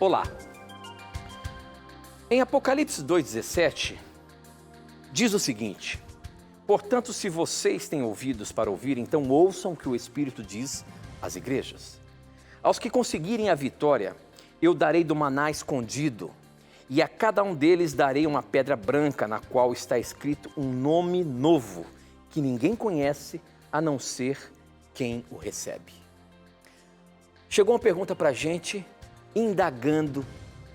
Olá! Em Apocalipse 2,17, diz o seguinte: portanto, se vocês têm ouvidos para ouvir, então ouçam o que o Espírito diz às igrejas. Aos que conseguirem a vitória, eu darei do maná escondido, e a cada um deles darei uma pedra branca, na qual está escrito um nome novo, que ninguém conhece, a não ser quem o recebe. Chegou uma pergunta para a gente, indagando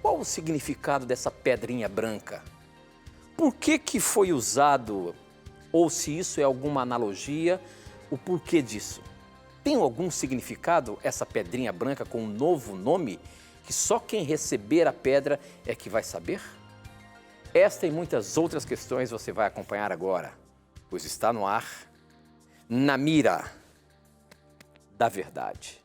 qual o significado dessa pedrinha branca. Por que foi usado, ou se isso é alguma analogia, o porquê disso? Tem algum significado essa pedrinha branca com um novo nome, que só quem receber a pedra é que vai saber? Esta e muitas outras questões você vai acompanhar agora, pois está no ar, na mira da verdade.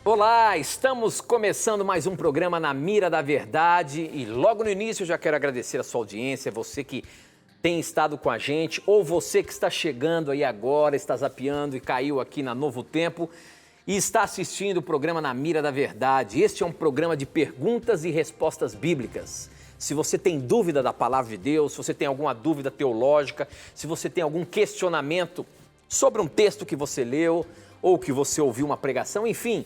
Olá, estamos começando mais um programa Na Mira da Verdade e logo no início eu já quero agradecer a sua audiência, você que tem estado com a gente ou você que está chegando aí agora, está zapeando e caiu aqui na Novo Tempo e está assistindo o programa Na Mira da Verdade. Este é um programa de perguntas e respostas bíblicas. Se você tem dúvida da palavra de Deus, se você tem alguma dúvida teológica, se você tem algum questionamento sobre um texto que você leu ou que você ouviu uma pregação, enfim...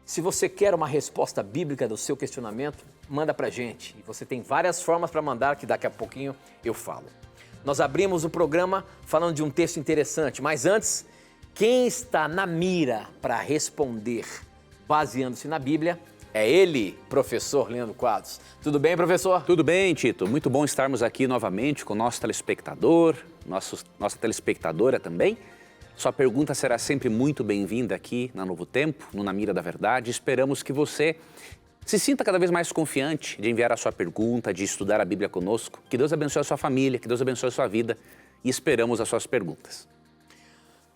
Se você quer uma resposta bíblica do seu questionamento, manda pra gente. E você tem várias formas para mandar, que daqui a pouquinho eu falo. Nós abrimos o programa falando de um texto interessante, mas antes, quem está na mira para responder, baseando-se na Bíblia, é ele, professor Leandro Quadros. Tudo bem, professor? Tudo bem, Tito. Muito bom estarmos aqui novamente com o nosso telespectador, nossa telespectadora também. Sua pergunta será sempre muito bem-vinda aqui na Novo Tempo, no Na Mira da Verdade. Esperamos que você se sinta cada vez mais confiante de enviar a sua pergunta, de estudar a Bíblia conosco. Que Deus abençoe a sua família, que Deus abençoe a sua vida e esperamos as suas perguntas.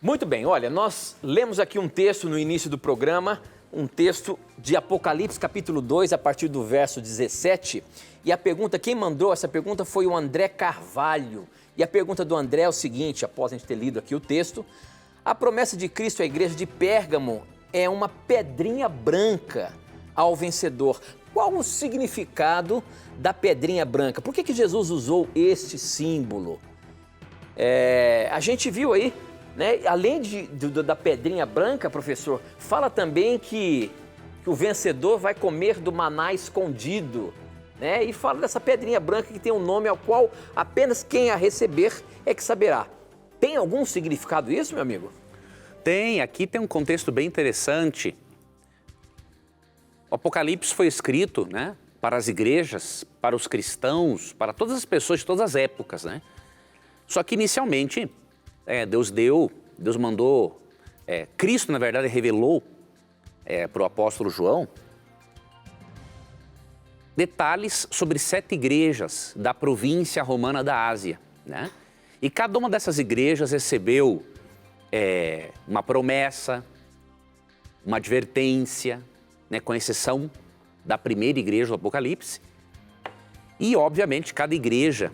Muito bem, olha, nós lemos aqui um texto no início do programa, um texto de Apocalipse capítulo 2, a partir do verso 17. E a pergunta, quem mandou essa pergunta foi o André Carvalho. E a pergunta do André é o seguinte, após a gente ter lido aqui o texto: a promessa de Cristo à igreja de Pérgamo é uma pedrinha branca ao vencedor. Qual o significado da pedrinha branca? Por que Jesus usou este símbolo? A gente viu aí, né? Além da pedrinha branca, professor, fala também que o vencedor vai comer do maná escondido, né? E fala dessa pedrinha branca que tem um nome ao qual apenas quem a receber é que saberá. Tem algum significado isso, meu amigo? Tem, aqui tem um contexto bem interessante. O Apocalipse foi escrito, né, para as igrejas, para os cristãos, para todas as pessoas de todas as épocas, né? Só que inicialmente, Deus mandou, Cristo na verdade revelou para o apóstolo João detalhes sobre 7 igrejas da província romana da Ásia, né? E cada uma dessas igrejas recebeu uma promessa, uma advertência, né, com exceção da primeira igreja do Apocalipse. E, obviamente, cada igreja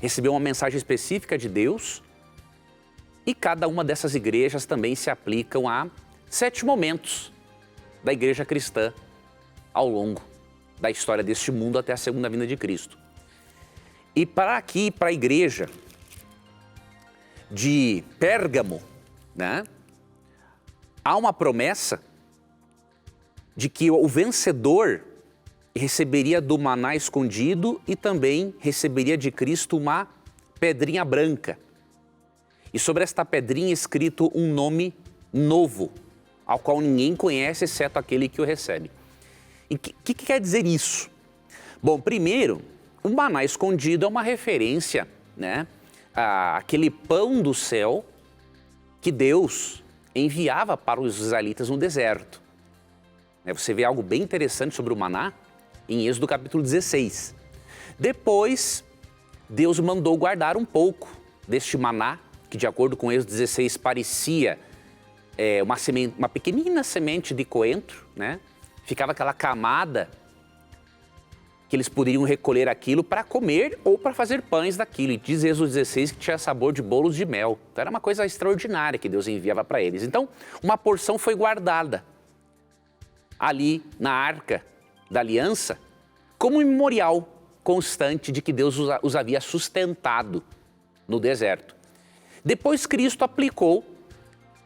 recebeu uma mensagem específica de Deus e cada uma dessas igrejas também se aplicam a 7 momentos da igreja cristã ao longo da história deste mundo até a segunda vinda de Cristo. E para a igreja de Pérgamo, né, há uma promessa de que o vencedor receberia do maná escondido e também receberia de Cristo uma pedrinha branca. E sobre esta pedrinha escrito um nome novo, ao qual ninguém conhece exceto aquele que o recebe. E o que quer dizer isso? Bom, primeiro, o maná escondido é uma referência, né, aquele pão do céu que Deus enviava para os israelitas no deserto. Você vê algo bem interessante sobre o maná em Êxodo capítulo 16. Depois, Deus mandou guardar um pouco deste maná, que de acordo com Êxodo 16 parecia uma pequenina semente de coentro, né? Ficava aquela camada que eles poderiam recolher aquilo para comer ou para fazer pães daquilo. E diz Êxodo 16 que tinha sabor de bolos de mel. Então era uma coisa extraordinária que Deus enviava para eles. Então, uma porção foi guardada ali na Arca da Aliança como um memorial constante de que Deus os havia sustentado no deserto. Depois Cristo aplicou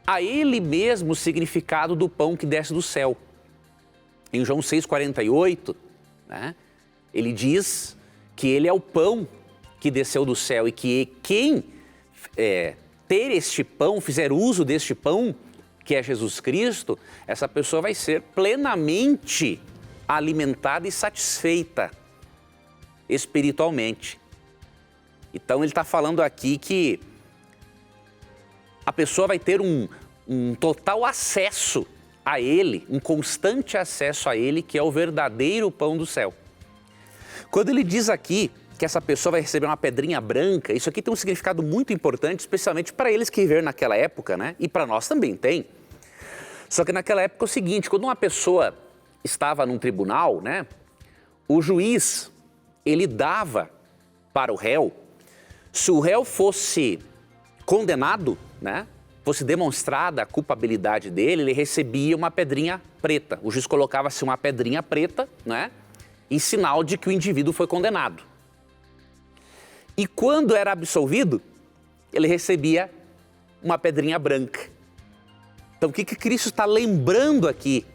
a Ele mesmo o significado do pão que desce do céu. Em João 6,48, né, ele diz que Ele é o pão que desceu do céu e que quem ter este pão, fizer uso deste pão, que é Jesus Cristo, essa pessoa vai ser plenamente alimentada e satisfeita espiritualmente. Então ele está falando aqui que a pessoa vai ter um total acesso a Ele, um constante acesso a Ele, que é o verdadeiro pão do céu. Quando ele diz aqui que essa pessoa vai receber uma pedrinha branca, isso aqui tem um significado muito importante, especialmente para eles que viveram naquela época, né? E para nós também tem. Só que naquela época é o seguinte, quando uma pessoa estava num tribunal, né? O juiz, ele dava para o réu, se o réu fosse condenado, né? Fosse demonstrada a culpabilidade dele, ele recebia uma pedrinha preta. O juiz colocava-se uma pedrinha preta, né? Em sinal de que o indivíduo foi condenado. E quando era absolvido, ele recebia uma pedrinha branca. Então o que Cristo está lembrando aqui?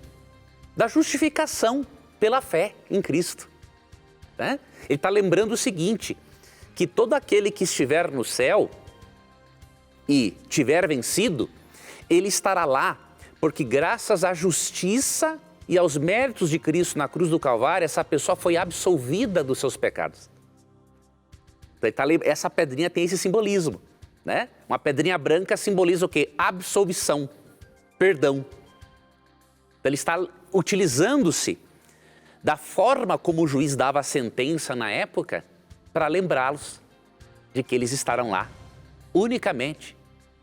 Da justificação pela fé em Cristo. Né? Ele está lembrando o seguinte, que todo aquele que estiver no céu e tiver vencido, ele estará lá, porque graças à justiça e aos méritos de Cristo na cruz do Calvário, essa pessoa foi absolvida dos seus pecados. Então, essa pedrinha tem esse simbolismo, né? Uma pedrinha branca simboliza o quê? Absolvição, perdão. Então, ele está utilizando-se da forma como o juiz dava a sentença na época para lembrá-los de que eles estarão lá unicamente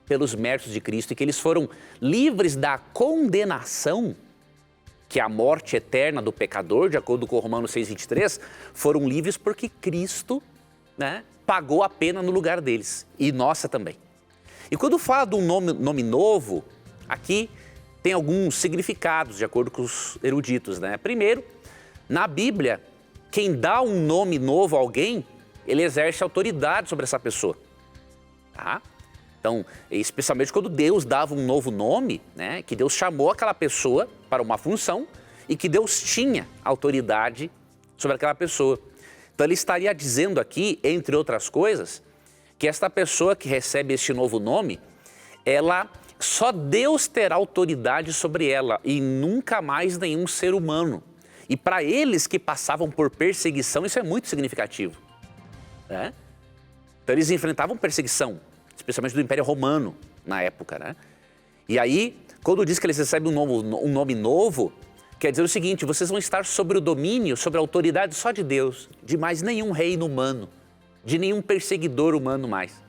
pelos méritos de Cristo e que eles foram livres da condenação, que é a morte eterna do pecador, de acordo com Romanos 6,23, foram livres porque Cristo, né, pagou a pena no lugar deles, e nossa também. E quando fala de um nome novo, aqui tem alguns significados, de acordo com os eruditos, né? Primeiro, na Bíblia, quem dá um nome novo a alguém, ele exerce autoridade sobre essa pessoa. Tá? Então, especialmente quando Deus dava um novo nome, né, que Deus chamou aquela pessoa para uma função e que Deus tinha autoridade sobre aquela pessoa. Então, ele estaria dizendo aqui, entre outras coisas, que esta pessoa que recebe este novo nome, só Deus terá autoridade sobre ela e nunca mais nenhum ser humano. E para eles que passavam por perseguição, isso é muito significativo. Né? Então, eles enfrentavam perseguição, especialmente do Império Romano na época, né? E aí, quando diz que eles recebem um nome novo, quer dizer o seguinte, vocês vão estar sob o domínio, sobre a autoridade só de Deus, de mais nenhum reino humano, de nenhum perseguidor humano mais.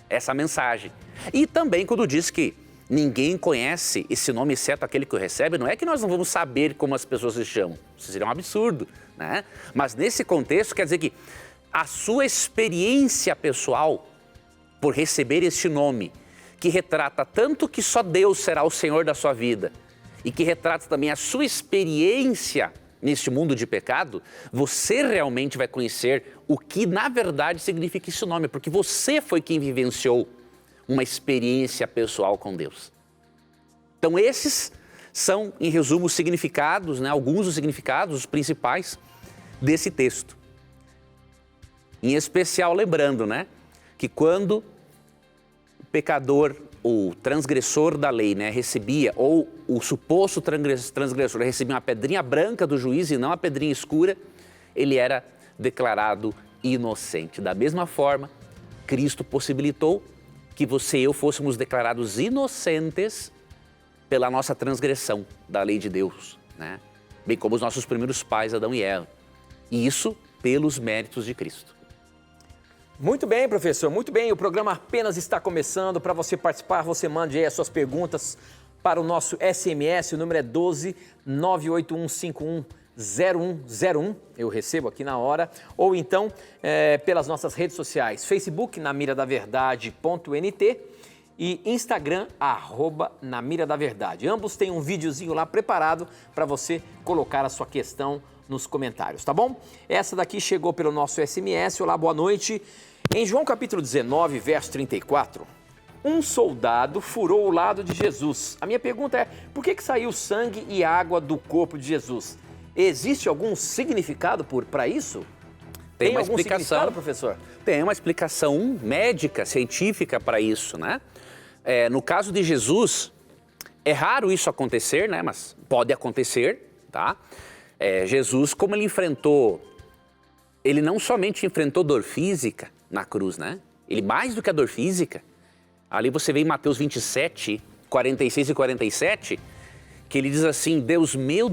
Essa mensagem. E também quando diz que ninguém conhece esse nome exceto aquele que o recebe, não é que nós não vamos saber como as pessoas se chamam, isso seria um absurdo, né? Mas nesse contexto quer dizer que a sua experiência pessoal por receber este nome, que retrata tanto que só Deus será o Senhor da sua vida e que retrata também a sua experiência neste mundo de pecado, você realmente vai conhecer o que na verdade significa esse nome, porque você foi quem vivenciou uma experiência pessoal com Deus. Então esses são, em resumo, os significados, né, alguns dos significados, os principais desse texto. Em especial lembrando, né, que quando o pecador, o transgressor da lei, né, recebia, ou o suposto transgressor recebia uma pedrinha branca do juiz e não a pedrinha escura, ele era declarado inocente. Da mesma forma, Cristo possibilitou que você e eu fôssemos declarados inocentes pela nossa transgressão da lei de Deus, né? Bem como os nossos primeiros pais, Adão e Eva. E isso pelos méritos de Cristo. Muito bem, professor, muito bem. O programa apenas está começando. Para você participar, você mande aí as suas perguntas para o nosso SMS. O número é 12 98151 0101, eu recebo aqui na hora, ou então pelas nossas redes sociais, Facebook, namiradaverdade.nt e Instagram, @namiradaverdade. Ambos têm um videozinho lá preparado para você colocar a sua questão nos comentários, tá bom? Essa daqui chegou pelo nosso SMS, olá, boa noite. Em João capítulo 19, verso 34, um soldado furou o lado de Jesus. A minha pergunta é, por que saiu sangue e água do corpo de Jesus? Existe algum significado para isso? Tem uma algum explicação, professor? Tem uma explicação médica, científica para isso, né? No caso de Jesus, é raro isso acontecer, né? Mas pode acontecer, tá? Jesus, como ele não somente enfrentou dor física na cruz, né? Ele mais do que a dor física, ali você vê em Mateus 27, 46 e 47, que ele diz assim, Deus meu,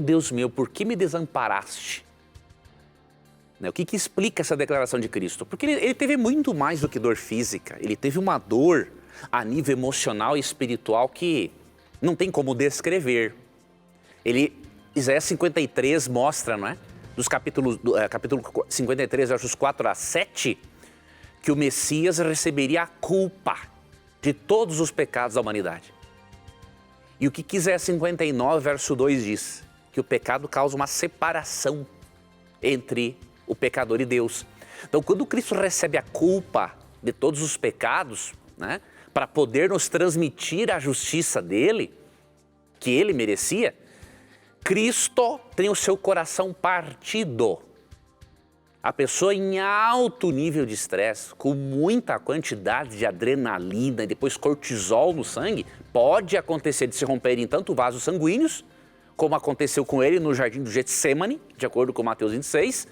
por que me desamparaste? O que explica essa declaração de Cristo? Porque ele teve muito mais do que dor física, ele teve uma dor a nível emocional e espiritual que não tem como descrever. Isaías 53 mostra, não é? Capítulo 53, versos 4 a 7, que o Messias receberia a culpa de todos os pecados da humanidade. E o que Isaías 59, verso 2 diz? Que o pecado causa uma separação entre o pecador e Deus. Então, quando Cristo recebe a culpa de todos os pecados, né, para poder nos transmitir a justiça dele, que ele merecia, Cristo tem o seu coração partido. A pessoa em alto nível de estresse, com muita quantidade de adrenalina e depois cortisol no sangue, pode acontecer de se romperem tanto vasos sanguíneos, como aconteceu com ele no jardim do Getsemane, de acordo com Mateus 26,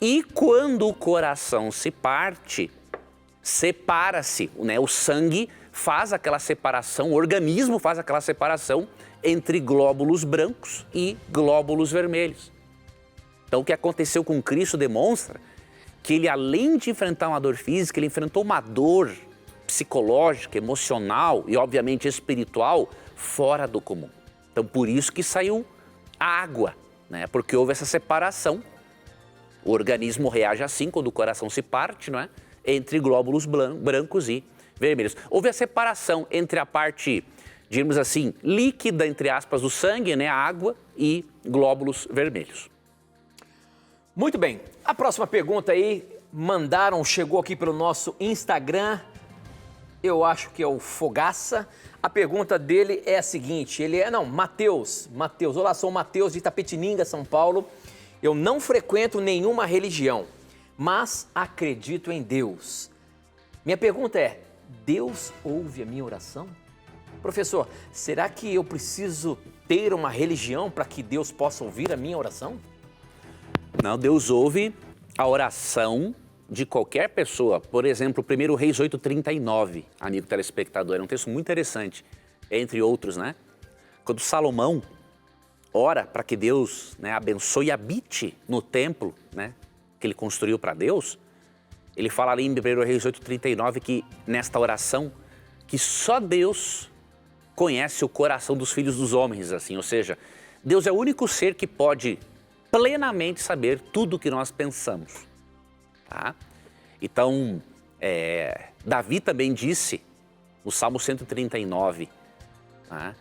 e quando o coração se parte, separa-se, né? O sangue faz aquela separação, o organismo faz aquela separação entre glóbulos brancos e glóbulos vermelhos. Então, o que aconteceu com Cristo demonstra que ele, além de enfrentar uma dor física, ele enfrentou uma dor psicológica, emocional e, obviamente, espiritual fora do comum. Então, por isso que saiu a água, né? Porque houve essa separação. O organismo reage assim quando o coração se parte, não é? Entre glóbulos brancos e vermelhos. Houve a separação entre a parte, digamos assim, líquida, entre aspas, do sangue, né? A água e glóbulos vermelhos. Muito bem. A próxima pergunta aí, chegou aqui pelo nosso Instagram, eu acho que é o Fogaça. A pergunta dele é a seguinte, Matheus. Olá, sou o Matheus de Itapetininga, São Paulo. Eu não frequento nenhuma religião, mas acredito em Deus. Minha pergunta é, Deus ouve a minha oração? Professor, será que eu preciso ter uma religião para que Deus possa ouvir a minha oração? Não, Deus ouve a oração de qualquer pessoa. Por exemplo, 1 Reis 8:39, amigo telespectador, é um texto muito interessante, entre outros, né? Quando Salomão ora para que Deus, né, abençoe e habite no templo, né, que ele construiu para Deus, ele fala ali em 1 Reis 8:39 que nesta oração, que só Deus conhece o coração dos filhos dos homens, assim, ou seja, Deus é o único ser que pode plenamente saber tudo o que nós pensamos, tá? Então, Davi também disse, no Salmo 139, tá?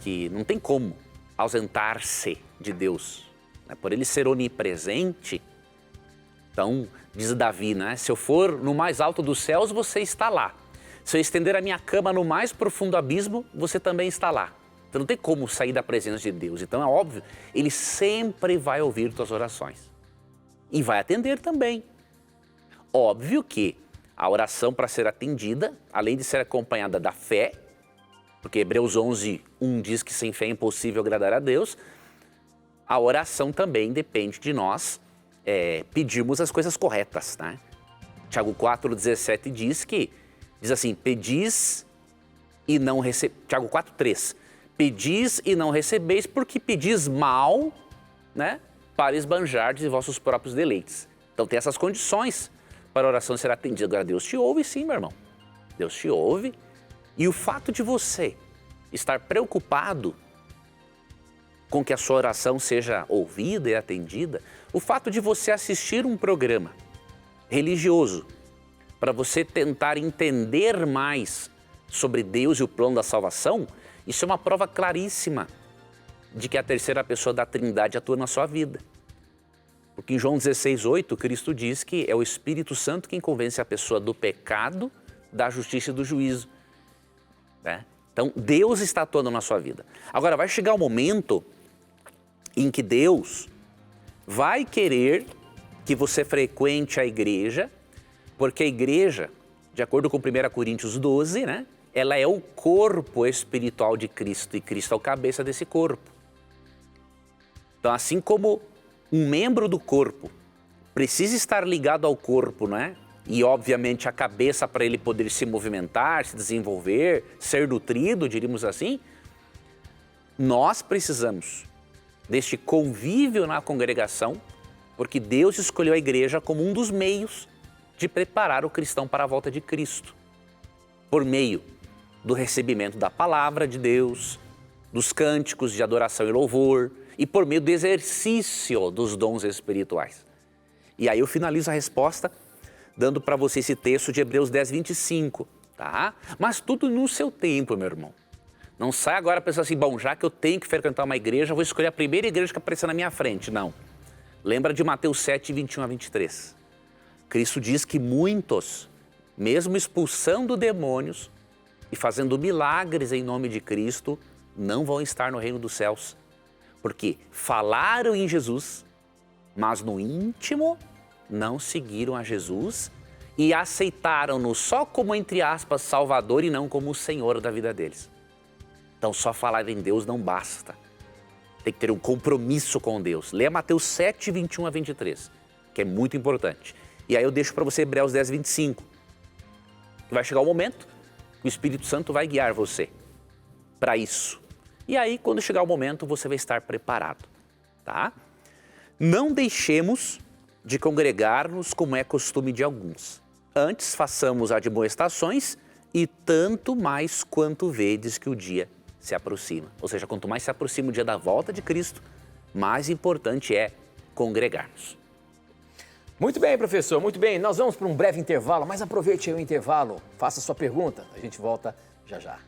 Que não tem como ausentar-se de Deus, né? Por ele ser onipresente. Então, diz Davi, né? Se eu for no mais alto dos céus, você está lá. Se eu estender a minha cama no mais profundo abismo, você também está lá. Então não tem como sair da presença de Deus. Então é óbvio, ele sempre vai ouvir tuas orações. E vai atender também. Óbvio que a oração, para ser atendida, além de ser acompanhada da fé, porque Hebreus 11:1 diz que sem fé é impossível agradar a Deus, a oração também depende de nós pedirmos as coisas corretas, né? Tiago 4,17 diz assim, pedis e não recebeis. Tiago 4,3. Pedis e não recebeis, porque pedis mal, né, para esbanjardes em vossos próprios deleites. Então tem essas condições para a oração ser atendida. Agora Deus te ouve sim, meu irmão. Deus te ouve. E o fato de você estar preocupado com que a sua oração seja ouvida e atendida, o fato de você assistir um programa religioso para você tentar entender mais sobre Deus e o plano da salvação, isso é uma prova claríssima de que a terceira pessoa da Trindade atua na sua vida. Porque em João 16,8, Cristo diz que é o Espírito Santo quem convence a pessoa do pecado, da justiça e do juízo. Né? Então, Deus está atuando na sua vida. Agora, vai chegar um momento em que Deus vai querer que você frequente a igreja, porque a igreja, de acordo com 1 Coríntios 12, né, ela é o corpo espiritual de Cristo e Cristo é o cabeça desse corpo. Então, assim como um membro do corpo precisa estar ligado ao corpo, né? E, obviamente, a cabeça para ele poder se movimentar, se desenvolver, ser nutrido, diríamos assim, nós precisamos deste convívio na congregação, porque Deus escolheu a igreja como um dos meios de preparar o cristão para a volta de Cristo. Por meio do recebimento da palavra de Deus, dos cânticos de adoração e louvor, e por meio do exercício dos dons espirituais. E aí eu finalizo a resposta dando para você esse texto de Hebreus 10, 25, tá? Mas tudo no seu tempo, meu irmão. Não sai agora pensando assim, bom, já que eu tenho que frequentar uma igreja, eu vou escolher a primeira igreja que aparecer na minha frente. Não. Lembra de Mateus 7, 21 a 23. Cristo diz que muitos, mesmo expulsando demônios e fazendo milagres em nome de Cristo, não vão estar no reino dos céus. Porque falaram em Jesus, mas no íntimo não seguiram a Jesus e aceitaram-no só como, entre aspas, Salvador e não como o Senhor da vida deles. Então, só falar em Deus não basta. Tem que ter um compromisso com Deus. Leia Mateus 7, 21 a 23, que é muito importante. E aí eu deixo para você Hebreus 10, 25. Vai chegar o momento que o Espírito Santo vai guiar você para isso. E aí, quando chegar o momento, você vai estar preparado, tá? Não deixemos de congregar-nos como é costume de alguns. Antes, façamos admoestações e tanto mais quanto vedes que o dia se aproxima. Ou seja, quanto mais se aproxima o dia da volta de Cristo, mais importante é congregar-nos. Muito bem, professor, muito bem. Nós vamos para um breve intervalo, mas aproveite aí o intervalo, faça sua pergunta, a gente volta já já.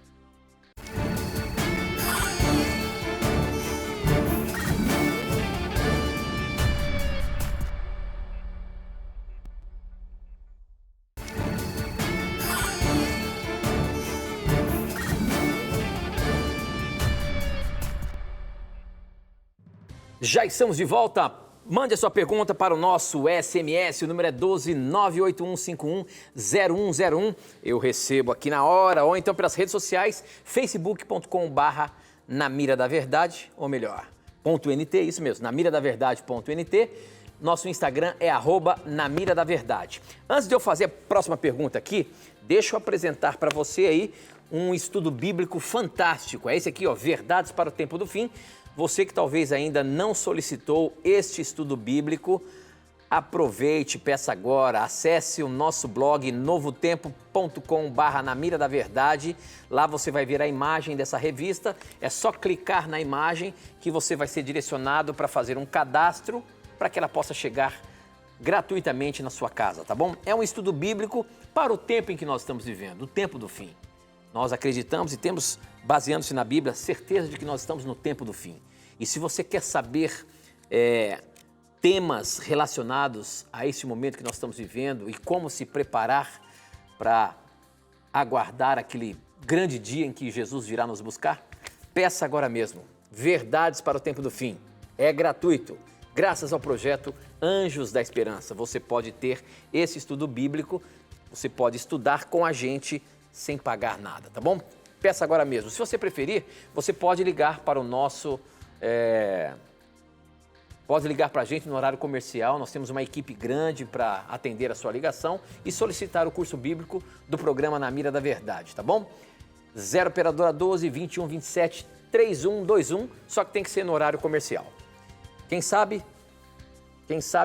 Já estamos de volta. Mande a sua pergunta para o nosso SMS, o número é 12981510101. Eu recebo aqui na hora, ou então pelas redes sociais, facebook.com/na mira da verdade, ou melhor, .nt, isso mesmo, na mira da verdade.nt. Nosso Instagram é @na mira da verdade. Antes de eu fazer a próxima pergunta aqui, deixa eu apresentar para você aí um estudo bíblico fantástico. É esse aqui, ó, Verdades para o Tempo do Fim. Você que talvez ainda não solicitou este estudo bíblico, aproveite, peça agora, acesse o nosso blog novotempo.com/na mira da verdade. Lá você vai ver a imagem dessa revista, é só clicar na imagem que você vai ser direcionado para fazer um cadastro para que ela possa chegar gratuitamente na sua casa, tá bom? É um estudo bíblico para o tempo em que nós estamos vivendo, o tempo do fim. Nós acreditamos e temos, baseando-se na Bíblia, certeza de que nós estamos no tempo do fim. E se você quer saber temas relacionados a esse momento que nós estamos vivendo e como se preparar para aguardar aquele grande dia em que Jesus virá nos buscar, peça agora mesmo. Verdades para o Tempo do Fim. É gratuito. Graças ao projeto Anjos da Esperança, você pode ter esse estudo bíblico, você pode estudar com a gente sem pagar nada, tá bom? Peça agora mesmo. Se você preferir, você pode ligar para o nosso pode ligar para a gente no horário comercial. Nós temos uma equipe grande para atender a sua ligação e solicitar o curso bíblico do programa Na Mira da Verdade, tá bom? 0 operadora 12 21 27 3121, só que tem que ser no horário comercial. Quem sabe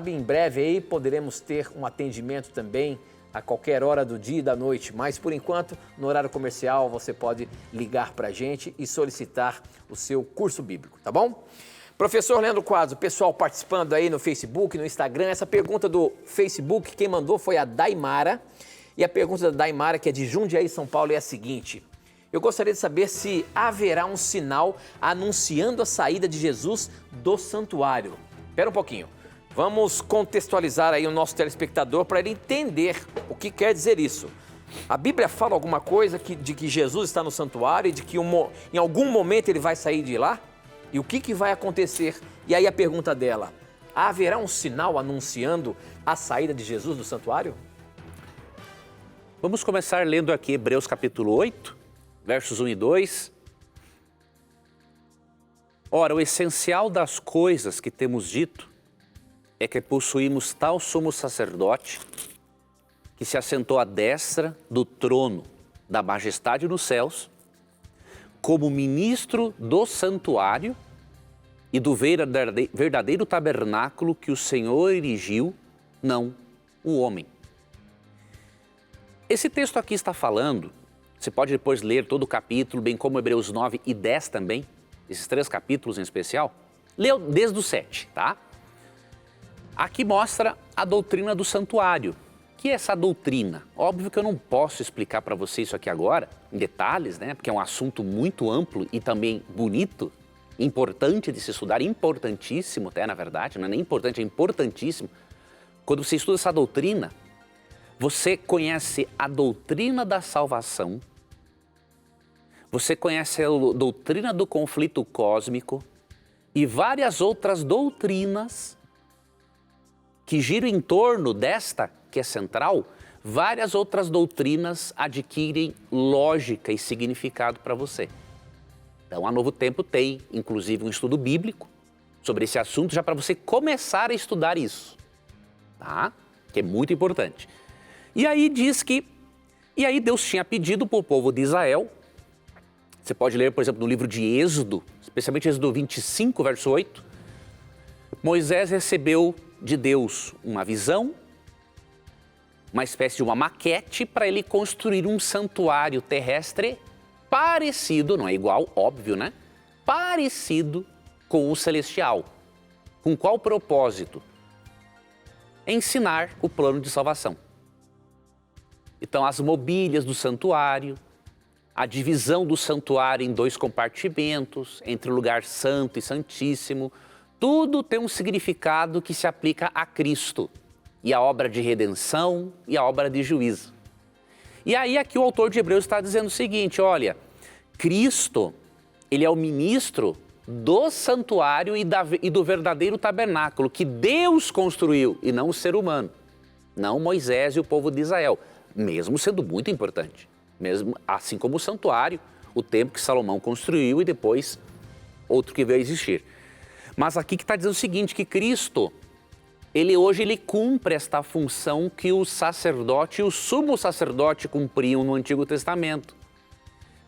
em breve aí poderemos ter um atendimento também a qualquer hora do dia e da noite, mas por enquanto, no horário comercial, você pode ligar para a gente e solicitar o seu curso bíblico, tá bom? Professor Leandro Quadros, o pessoal participando aí no Facebook, no Instagram, essa pergunta do Facebook, quem mandou foi a Daimara, e a pergunta da Daimara, que é de Jundiaí, São Paulo, é a seguinte: eu gostaria de saber se haverá um sinal anunciando a saída de Jesus do santuário. Espera um pouquinho. Vamos contextualizar aí o nosso telespectador para ele entender o que quer dizer isso. A Bíblia fala alguma coisa de que Jesus está no santuário e de que em algum momento ele vai sair de lá? E o que vai acontecer? E aí a pergunta dela: haverá um sinal anunciando a saída de Jesus do santuário? Vamos começar lendo aqui Hebreus capítulo 8, versos 1 e 2. Ora, o essencial das coisas que temos dito é que possuímos tal sumo sacerdote que se assentou à destra do trono da majestade nos céus, como ministro do santuário e do verdadeiro tabernáculo que o Senhor erigiu, não o homem. Esse texto aqui está falando, você pode depois ler todo o capítulo, bem como Hebreus 9 e 10 também, esses 3 capítulos em especial, leu desde o 7, tá? Aqui mostra a doutrina do santuário. O que é essa doutrina? Óbvio que eu não posso explicar para você isso aqui agora, em detalhes, né? Porque é um assunto muito amplo e também bonito, importante de se estudar, importantíssimo até, na verdade, não é nem importante, é importantíssimo. Quando você estuda essa doutrina, você conhece a doutrina da salvação, você conhece a doutrina do conflito cósmico e várias outras doutrinas que giram em torno desta, que é central. Várias outras doutrinas adquirem lógica e significado para você. Então, a Novo Tempo tem, inclusive, um estudo bíblico sobre esse assunto, já para você começar a estudar isso, tá? Que é muito importante. E aí diz que, Deus tinha pedido para o povo de Israel, você pode ler, por exemplo, no livro de Êxodo, especialmente Êxodo 25, verso 8, Moisés recebeu de Deus uma visão, uma espécie de uma maquete para ele construir um santuário terrestre parecido, não é igual, óbvio, né? Parecido com o celestial. Com qual propósito? Ensinar o plano de salvação. Então, as mobílias do santuário, a divisão do santuário em 2 compartimentos, entre o lugar santo e santíssimo, tudo tem um significado que se aplica a Cristo e a obra de redenção e a obra de juízo. E aí aqui o autor de Hebreus está dizendo o seguinte, olha, Cristo, ele é o ministro do santuário e do verdadeiro tabernáculo que Deus construiu e não o ser humano, não Moisés e o povo de Israel, mesmo sendo muito importante, mesmo assim como o santuário, o templo que Salomão construiu e depois outro que veio a existir. Mas aqui que está dizendo o seguinte, que Cristo, hoje ele cumpre esta função que o sacerdote e o sumo sacerdote cumpriam no Antigo Testamento.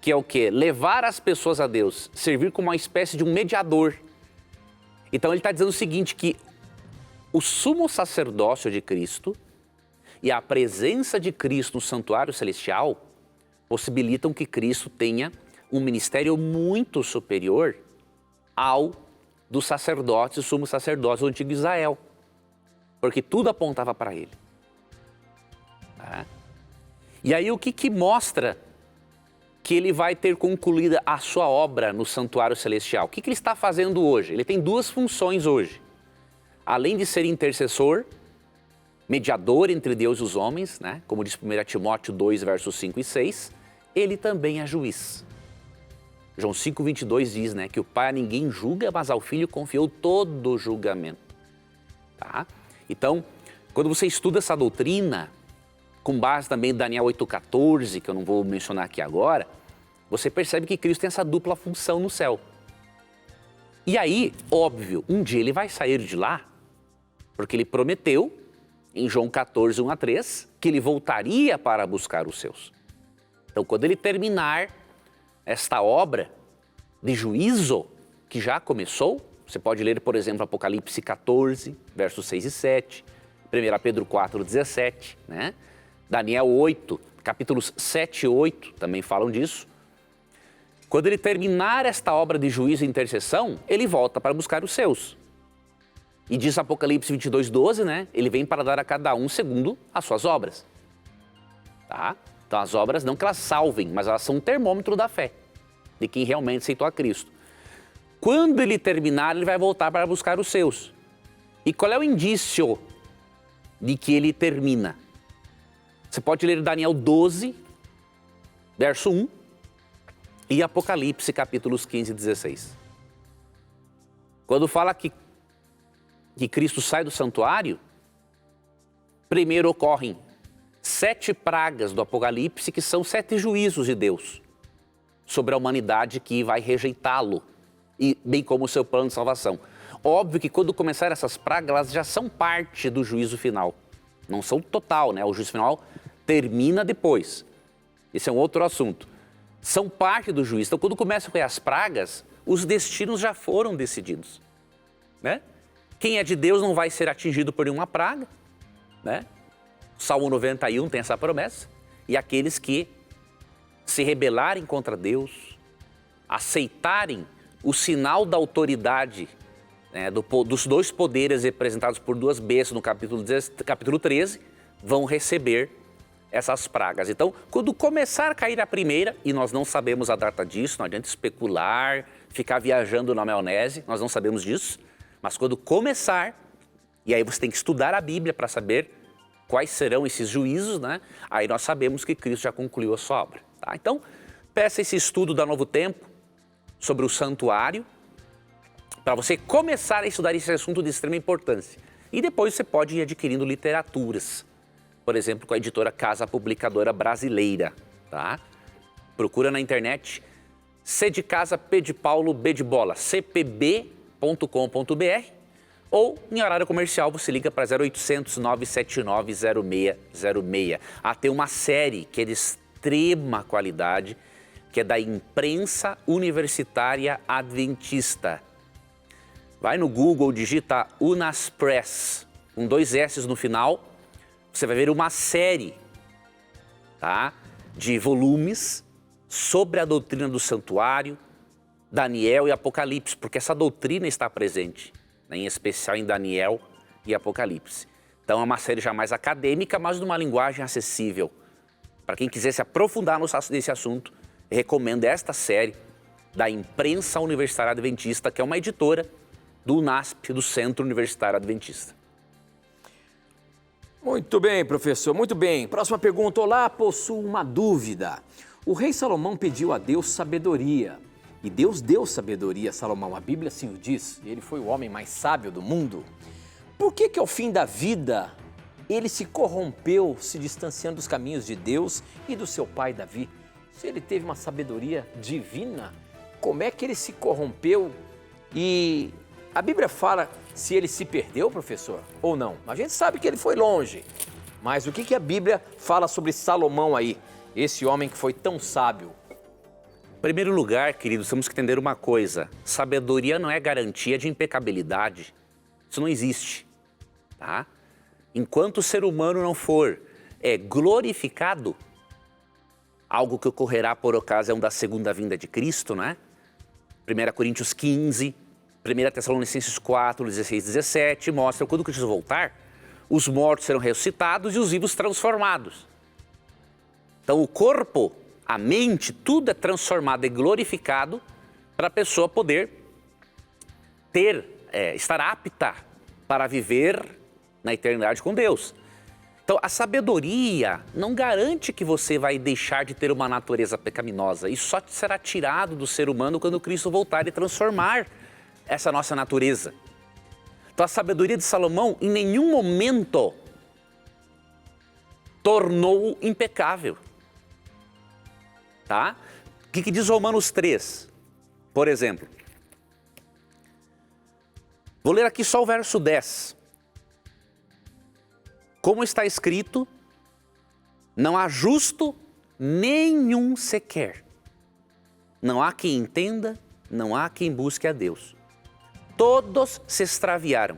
Que é o quê? Levar as pessoas a Deus, servir como uma espécie de um mediador. Então ele está dizendo o seguinte, que o sumo sacerdócio de Cristo e a presença de Cristo no santuário celestial possibilitam que Cristo tenha um ministério muito superior ao dos sacerdotes, o sumo sacerdócio do antigo Israel, porque tudo apontava para ele. Tá? E aí o que mostra que ele vai ter concluída a sua obra no santuário celestial? O que ele está fazendo hoje? Ele tem 2 funções hoje. Além de ser intercessor, mediador entre Deus e os homens, né? Como diz 1 Timóteo 2, versos 5 e 6, ele também é juiz. João 5,22 diz, né, que o Pai a ninguém julga, mas ao Filho confiou todo o julgamento. Tá? Então, quando você estuda essa doutrina, com base também em Daniel 8,14, que eu não vou mencionar aqui agora, você percebe que Cristo tem essa dupla função no céu. E aí, óbvio, um dia ele vai sair de lá, porque ele prometeu, em João 14, 1 a 3, que ele voltaria para buscar os seus. Então, quando ele terminar esta obra de juízo que já começou, você pode ler, por exemplo, Apocalipse 14, versos 6 e 7, 1 Pedro 4, 17, né? Daniel 8, capítulos 7 e 8 também falam disso. Quando ele terminar esta obra de juízo e intercessão, ele volta para buscar os seus. E diz Apocalipse 22, 12, né? Ele vem para dar a cada um segundo as suas obras. Tá? Então as obras não que elas salvem, mas elas são um termômetro da fé, de quem realmente aceitou a Cristo. Quando ele terminar, ele vai voltar para buscar os seus. E qual é o indício de que ele termina? Você pode ler Daniel 12, verso 1, e Apocalipse, capítulos 15 e 16. Quando fala que Cristo sai do santuário, primeiro ocorrem 7 pragas do Apocalipse, que são 7 juízos de Deus sobre a humanidade que vai rejeitá-lo, e bem como o seu plano de salvação. Óbvio que quando começar essas pragas, elas já são parte do juízo final. Não são total, né? O juízo final termina depois. Esse é um outro assunto. São parte do juízo. Então, quando começam com as pragas, os destinos já foram decididos, né? Quem é de Deus não vai ser atingido por nenhuma praga, né? Salmo 91 tem essa promessa. E aqueles que se rebelarem contra Deus, aceitarem o sinal da autoridade, né, dos 2 poderes representados por 2 bestas no capítulo 13, vão receber essas pragas. Então, quando começar a cair a primeira, e nós não sabemos a data disso, não adianta especular, ficar viajando na maionese, nós não sabemos disso, mas quando começar, e aí você tem que estudar a Bíblia para saber quais serão esses juízos, né? Aí nós sabemos que Cristo já concluiu a sua obra. Tá? Então, peça esse estudo da Novo Tempo sobre o santuário, para você começar a estudar esse assunto de extrema importância. E depois você pode ir adquirindo literaturas, por exemplo, com a editora Casa Publicadora Brasileira. Tá? Procura na internet C de Casa, P de Paulo, B de Bola, cpb.com.br, ou em horário comercial você liga para 0800 979 0606. Tem uma série que é de extrema qualidade, que é da Imprensa Universitária Adventista. Vai no Google, digita Unaspress, com 2 S's no final, você vai ver uma série, tá, de volumes sobre a doutrina do santuário, Daniel e Apocalipse, porque essa doutrina está presente, né, em especial em Daniel e Apocalipse. Então é uma série já mais acadêmica, mas numa linguagem acessível. Para quem quiser se aprofundar nesse assunto, recomendo esta série da Imprensa Universitária Adventista, que é uma editora do UNASP, do Centro Universitário Adventista. Muito bem, professor, muito bem. Próxima pergunta. Olá, possuo uma dúvida. O rei Salomão pediu a Deus sabedoria. E Deus deu sabedoria a Salomão. A Bíblia assim o diz. Ele foi o homem mais sábio do mundo. Por que ao fim da vida ele se corrompeu, se distanciando dos caminhos de Deus e do seu pai Davi? Se ele teve uma sabedoria divina, como é que ele se corrompeu? E a Bíblia fala se ele se perdeu, professor, ou não? A gente sabe que ele foi longe, mas o que a Bíblia fala sobre Salomão aí, esse homem que foi tão sábio? Em primeiro lugar, queridos, temos que entender uma coisa. Sabedoria não é garantia de impecabilidade. Isso não existe, tá? Enquanto o ser humano não for glorificado, algo que ocorrerá por ocasião da segunda vinda de Cristo, né? 1 Coríntios 15, 1 Tessalonicenses 4, 16, 17, mostra que quando Cristo voltar, os mortos serão ressuscitados e os vivos transformados. Então o corpo, a mente, tudo é transformado e glorificado para a pessoa poder estar apta para viver na eternidade com Deus. Então, a sabedoria não garante que você vai deixar de ter uma natureza pecaminosa. Isso só será tirado do ser humano quando Cristo voltar e transformar essa nossa natureza. Então, a sabedoria de Salomão em nenhum momento tornou impecável. Tá? O que diz Romanos 3? Por exemplo, Vou ler aqui só o verso 10. Como está escrito, não há justo nenhum sequer. Não há quem entenda, não há quem busque a Deus. Todos se extraviaram,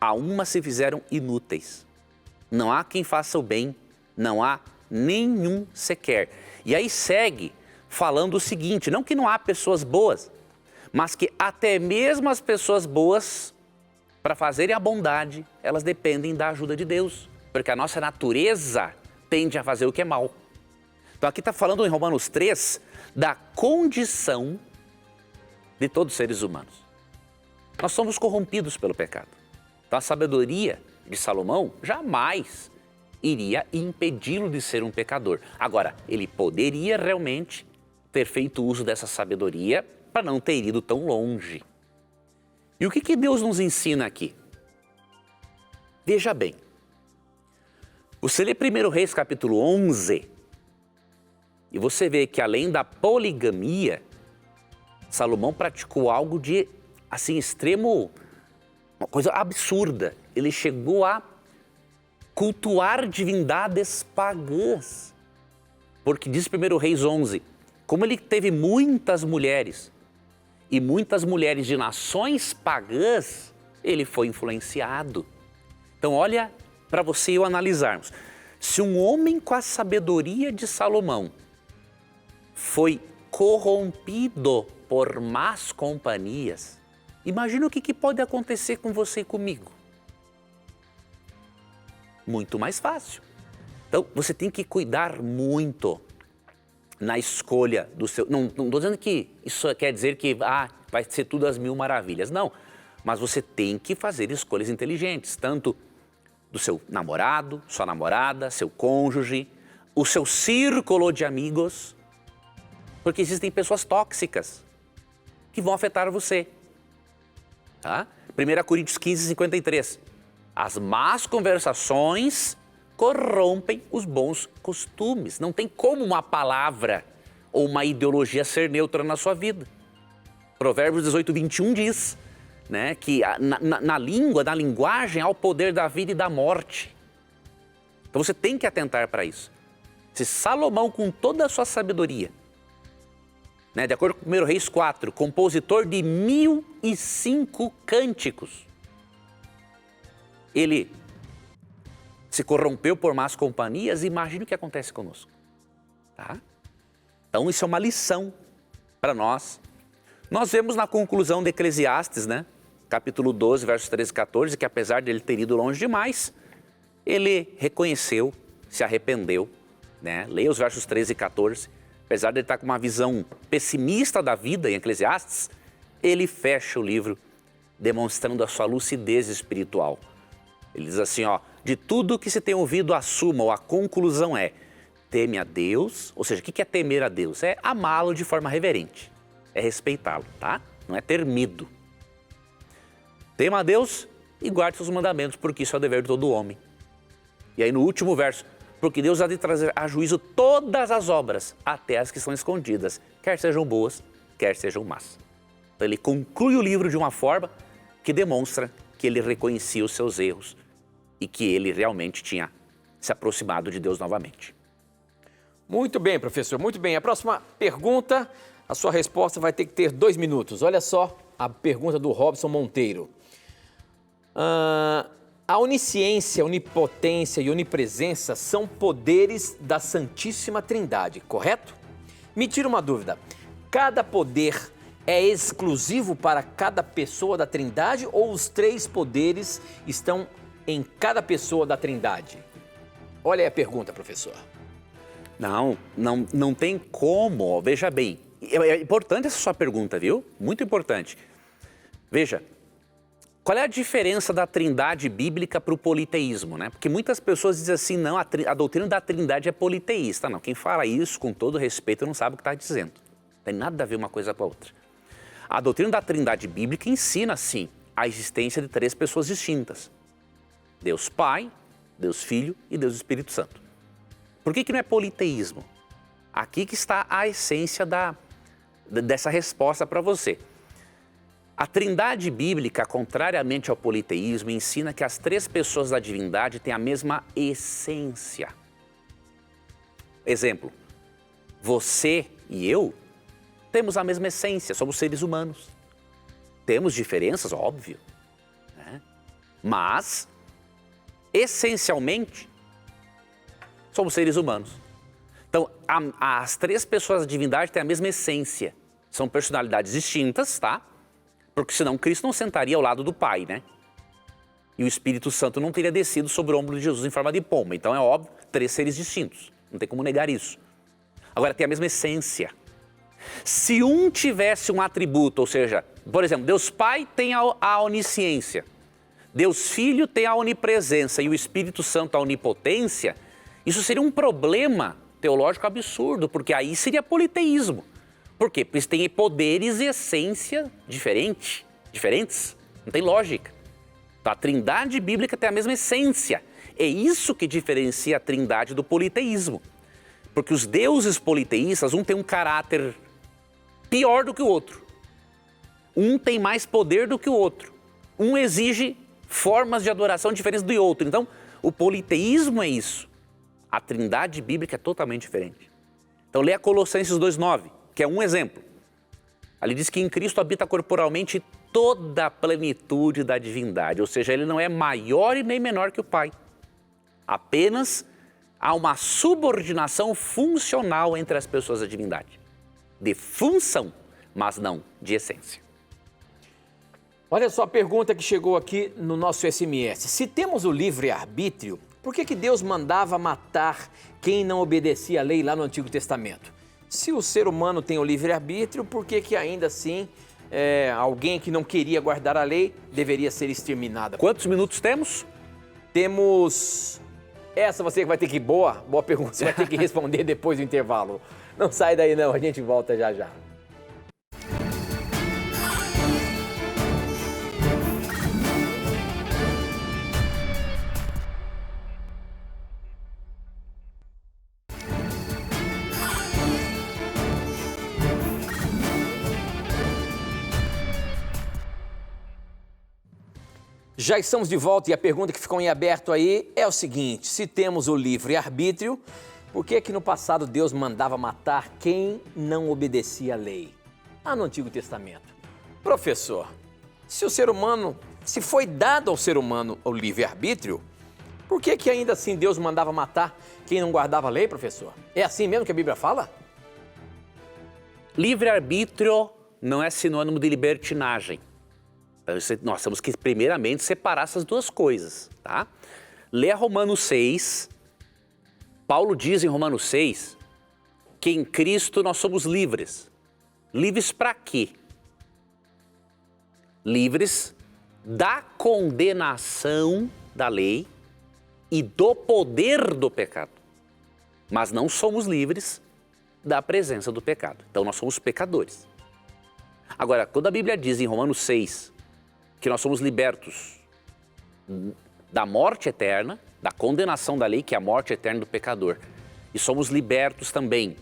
a uma se fizeram inúteis. Não há quem faça o bem, não há nenhum sequer. E aí segue falando o seguinte, não que não há pessoas boas, mas que até mesmo as pessoas boas, para fazerem a bondade, elas dependem da ajuda de Deus, porque a nossa natureza tende a fazer o que é mal. Então aqui está falando em Romanos 3 da condição de todos os seres humanos. Nós somos corrompidos pelo pecado. Então a sabedoria de Salomão jamais iria impedi-lo de ser um pecador. Agora, ele poderia realmente ter feito uso dessa sabedoria para não ter ido tão longe. E o que Deus nos ensina aqui? Veja bem, você lê 1 Reis capítulo 11 e você vê que além da poligamia, Salomão praticou algo de, assim, extremo, uma coisa absurda. Ele chegou a cultuar divindades pagãs. Porque diz 1 Reis 11, como ele teve muitas mulheres e muitas mulheres de nações pagãs, ele foi influenciado. Então olha para você e eu analisarmos. Se um homem com a sabedoria de Salomão foi corrompido por más companhias, imagina o que pode acontecer com você e comigo. Muito mais fácil. Então você tem que cuidar muito na escolha do seu... Não estou dizendo que isso quer dizer que vai ser tudo às mil maravilhas, não. Mas você tem que fazer escolhas inteligentes, tanto do seu namorado, sua namorada, seu cônjuge, o seu círculo de amigos, porque existem pessoas tóxicas que vão afetar você. Tá? 1 Coríntios 15, 53. As más conversações corrompem os bons costumes. Não tem como uma palavra ou uma ideologia ser neutra na sua vida. Provérbios 18, 21 diz, né, que na linguagem há o poder da vida e da morte. Então você tem que atentar para isso. Se Salomão, com toda a sua sabedoria, né, de acordo com 1 Reis 4, compositor de 1005 cânticos, ele se corrompeu por más companhias, imagine o que acontece conosco. Tá? Então isso é uma lição para nós. Nós vemos na conclusão de Eclesiastes, né, capítulo 12, versos 13 e 14, que apesar de ele ter ido longe demais, ele reconheceu, se arrependeu, né? Leia os versos 13 e 14. Apesar de ele estar com uma visão pessimista da vida em Eclesiastes, ele fecha o livro demonstrando a sua lucidez espiritual. Ele diz assim, ó, de tudo que se tem ouvido a suma ou a conclusão é, teme a Deus, ou seja, o que é temer a Deus? É amá-lo de forma reverente, é respeitá-lo, tá? Não é ter medo. Tema a Deus e guarde seus mandamentos, porque isso é o dever de todo homem. E aí no último verso, porque Deus há de trazer a juízo todas as obras, até as que são escondidas, quer sejam boas, quer sejam más. Então ele conclui o livro de uma forma que demonstra que ele reconhecia os seus erros e que ele realmente tinha se aproximado de Deus novamente. Muito bem, professor, muito bem. A próxima pergunta, a sua resposta vai ter que ter 2 minutos. Olha só a pergunta do Robson Monteiro. A onisciência, onipotência e onipresença são poderes da Santíssima Trindade, correto? Me tira uma dúvida, cada poder é exclusivo para cada pessoa da Trindade ou os 3 poderes estão em cada pessoa da Trindade? Olha aí a pergunta, professor. Não tem como, veja bem, é importante essa sua pergunta, viu? Muito importante. Veja, qual é a diferença da trindade bíblica para o politeísmo, né? Porque muitas pessoas dizem assim, não, a doutrina da trindade é politeísta. Não, quem fala isso, com todo respeito, não sabe o que está dizendo. Não tem nada a ver uma coisa com a outra. A doutrina da trindade bíblica ensina, sim, a existência de 3 pessoas distintas. Deus Pai, Deus Filho e Deus Espírito Santo. Por que não é politeísmo? Aqui que está a essência dessa resposta para você. A trindade bíblica, contrariamente ao politeísmo, ensina que as três pessoas da divindade têm a mesma essência. Exemplo, você e eu temos a mesma essência, somos seres humanos. Temos diferenças, óbvio, né? Mas, essencialmente, somos seres humanos. Então, as três pessoas da divindade têm a mesma essência. São personalidades distintas, tá? Porque senão Cristo não sentaria ao lado do Pai, né? E o Espírito Santo não teria descido sobre o ombro de Jesus em forma de pomba. Então é óbvio, três seres distintos. Não tem como negar isso. Agora, tem a mesma essência. Se um tivesse um atributo, ou seja, por exemplo, Deus Pai tem a onisciência, Deus Filho tem a onipresença e o Espírito Santo a onipotência, isso seria um problema teológico absurdo, porque aí seria politeísmo. Por quê? Porque eles têm poderes e essência diferentes. Não tem lógica. Então, a trindade bíblica tem a mesma essência. É isso que diferencia a trindade do politeísmo. Porque os deuses politeístas, um tem um caráter pior do que o outro. Um tem mais poder do que o outro. Um exige formas de adoração diferentes do outro. Então, o politeísmo é isso. A trindade bíblica é totalmente diferente. Então, leia Colossenses 2,9. que é um exemplo. Ali diz que em Cristo habita corporalmente toda a plenitude da divindade, ou seja, ele não é maior e nem menor que o Pai. Apenas há uma subordinação funcional entre as pessoas da divindade. De função, mas não de essência. Olha só a pergunta que chegou aqui no nosso SMS. Se temos o livre-arbítrio, por que Deus mandava matar quem não obedecia à lei lá no Antigo Testamento? Se o ser humano tem o livre-arbítrio, por que ainda assim alguém que não queria guardar a lei deveria ser exterminada? Quantos minutos temos? Temos... Essa você vai ter que... Boa pergunta, você vai ter que responder depois do intervalo. Não sai daí não, a gente volta já já. Já estamos de volta e a pergunta que ficou em aberto aí é o seguinte: se temos o livre-arbítrio, por que no passado Deus mandava matar quem não obedecia à lei? Lá no Antigo Testamento. Professor, se foi dado ao ser humano o livre-arbítrio, por que ainda assim Deus mandava matar quem não guardava a lei, professor? É assim mesmo que a Bíblia fala? Livre-arbítrio não é sinônimo de libertinagem. Nós temos que primeiramente separar essas duas coisas, tá? Leia Romanos 6. Paulo diz em Romanos 6 que em Cristo nós somos livres. Livres para quê? Livres da condenação da lei e do poder do pecado. Mas não somos livres da presença do pecado. Então nós somos pecadores. Agora, quando a Bíblia diz em Romanos 6 que nós somos libertos da morte eterna, da condenação da lei, que é a morte eterna do pecador, e somos libertos também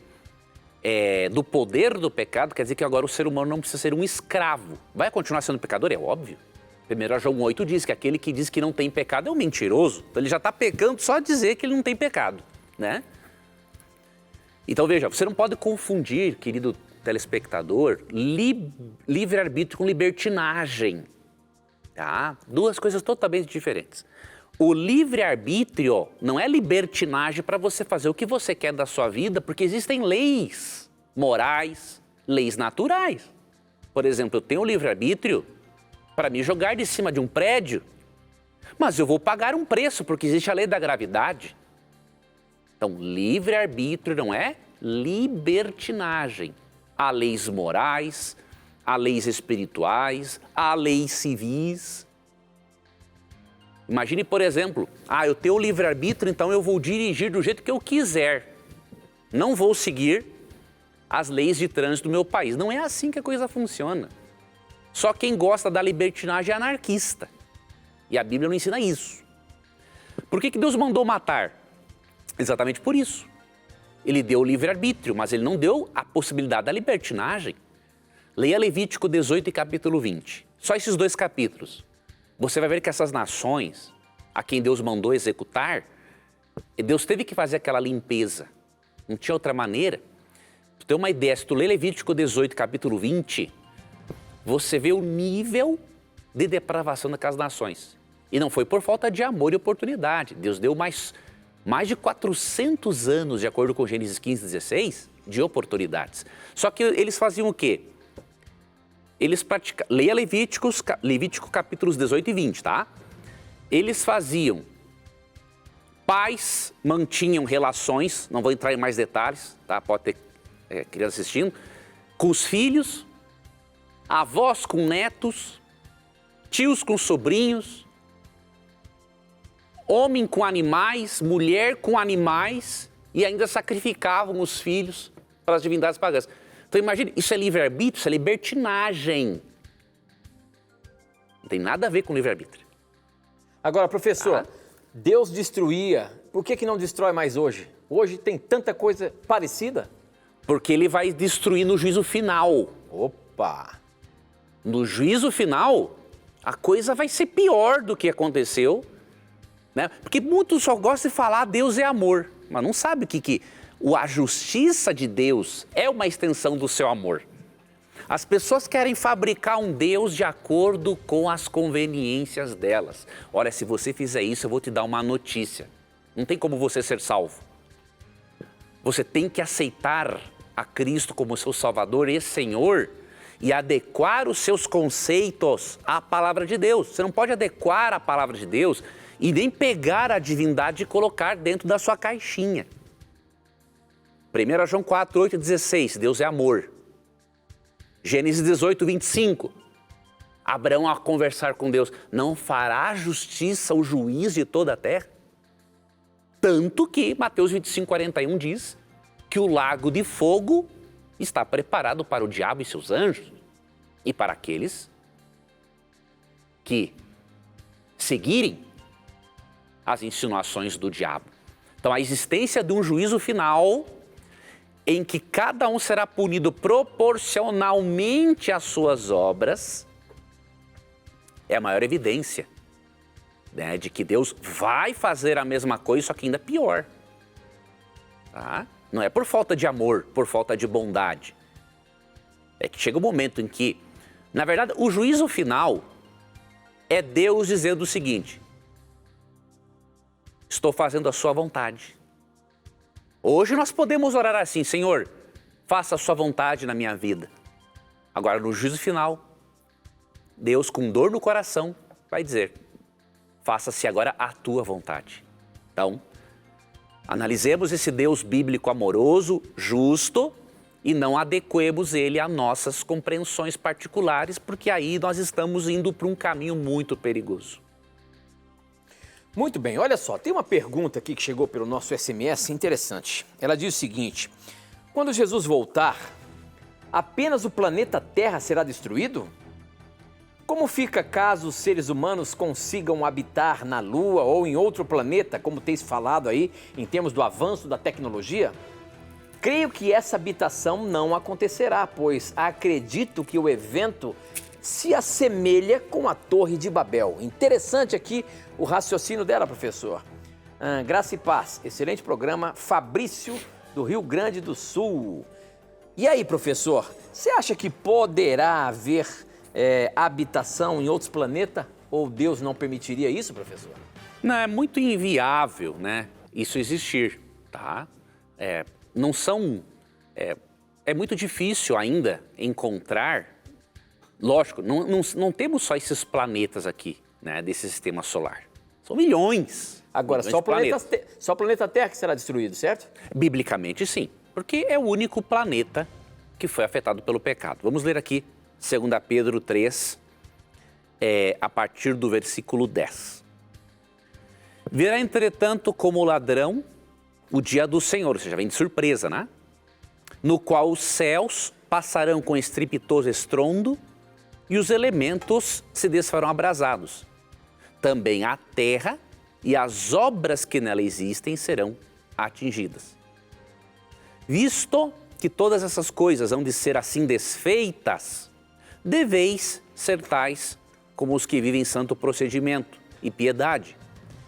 do poder do pecado, quer dizer que agora o ser humano não precisa ser um escravo. Vai continuar sendo pecador? É óbvio. 1 João 8 diz que aquele que diz que não tem pecado é um mentiroso. Então ele já está pecando só dizer que ele não tem pecado, né? Então veja, você não pode confundir, querido telespectador, livre-arbítrio com libertinagem. Tá? Duas coisas totalmente diferentes. O livre-arbítrio não é libertinagem para você fazer o que você quer da sua vida, porque existem leis morais, leis naturais. Por exemplo, eu tenho o livre-arbítrio para me jogar de cima de um prédio, mas eu vou pagar um preço, porque existe a lei da gravidade. Então, livre-arbítrio não é libertinagem. Há leis morais, há leis espirituais, há leis civis. Imagine, por exemplo, eu tenho o livre-arbítrio, então eu vou dirigir do jeito que eu quiser. Não vou seguir as leis de trânsito do meu país. Não é assim que a coisa funciona. Só quem gosta da libertinagem é anarquista. E a Bíblia não ensina isso. Por que Deus mandou matar? Exatamente por isso. Ele deu o livre-arbítrio, mas ele não deu a possibilidade da libertinagem. Leia Levítico 18 e capítulo 20. só esses 2 capítulos, você vai ver que essas nações, a quem Deus mandou executar, Deus teve que fazer aquela limpeza. Não tinha outra maneira. Pra tu ter uma ideia, se tu lê Levítico 18, capítulo 20, você vê o nível de depravação daquelas nações. E não foi por falta de amor e oportunidade. Deus deu mais de 400 anos, de acordo com Gênesis 15, 16, de oportunidades. Só que eles faziam o quê? Eles praticavam, leia Levítico capítulos 18 e 20, tá? Eles faziam, pais mantinham relações, não vou entrar em mais detalhes, tá? Pode ter criança assistindo, com os filhos, avós com netos, tios com sobrinhos, homem com animais, mulher com animais, e ainda sacrificavam os filhos para as divindades pagãs. Então imagine, isso é livre-arbítrio, isso é libertinagem. Não tem nada a ver com livre-arbítrio. Agora, professor, Deus destruía, por que não destrói mais hoje? Hoje tem tanta coisa parecida? Porque ele vai destruir no juízo final. Opa! No juízo final, a coisa vai ser pior do que aconteceu, né? Porque muitos só gostam de falar Deus é amor, mas não sabe que a justiça de Deus é uma extensão do seu amor. As pessoas querem fabricar um Deus de acordo com as conveniências delas. Olha, se você fizer isso, eu vou te dar uma notícia. Não tem como você ser salvo. Você tem que aceitar a Cristo como seu Salvador e Senhor e adequar os seus conceitos à palavra de Deus. Você não pode adequar a palavra de Deus e nem pegar a divindade e colocar dentro da sua caixinha. 1 João 4, 8 e 16, Deus é amor. Gênesis 18, 25, Abraão a conversar com Deus, não fará justiça o juiz de toda a terra? Tanto que Mateus 25, 41 diz que o lago de fogo está preparado para o diabo e seus anjos e para aqueles que seguirem as insinuações do diabo. Então a existência de um juízo final em que cada um será punido proporcionalmente às suas obras, é a maior evidência, né, de que Deus vai fazer a mesma coisa, só que ainda pior. Tá? Não é por falta de amor, por falta de bondade. É que chega um momento em que, na verdade, o juízo final é Deus dizendo o seguinte: estou fazendo a sua vontade. Hoje nós podemos orar assim: Senhor, faça a sua vontade na minha vida. Agora, no juízo final, Deus, com dor no coração, vai dizer: faça-se agora a tua vontade. Então, analisemos esse Deus bíblico amoroso, justo, e não adequemos ele a nossas compreensões particulares, porque aí nós estamos indo para um caminho muito perigoso. Muito bem, olha só, tem uma pergunta aqui que chegou pelo nosso SMS interessante. Ela diz o seguinte: quando Jesus voltar, apenas o planeta Terra será destruído? Como fica caso os seres humanos consigam habitar na Lua ou em outro planeta, como tem se falado aí, em termos do avanço da tecnologia? Creio que essa habitação não acontecerá, pois acredito que o evento se assemelha com a Torre de Babel. Interessante aqui o raciocínio dela, professor. Graça e paz. Excelente programa. Fabrício, do Rio Grande do Sul. E aí, professor, você acha que poderá haver habitação em outros planetas? Ou Deus não permitiria isso, professor? Não, é muito inviável, né, isso existir, tá? Não são... É muito difícil ainda encontrar... Lógico, não temos só esses planetas aqui, né, desse sistema solar. São milhões. Agora, só o planeta Terra que será destruído, certo? Biblicamente, sim, porque é o único planeta que foi afetado pelo pecado. Vamos ler aqui 2 Pedro 3, a partir do versículo 10. Virá, entretanto, como ladrão o dia do Senhor, ou seja, vem de surpresa, né? No qual os céus passarão com estrepitoso estrondo e os elementos se desfarão abrasados. Também a terra e as obras que nela existem serão atingidas. Visto que todas essas coisas hão de ser assim desfeitas, deveis ser tais como os que vivem santo procedimento e piedade,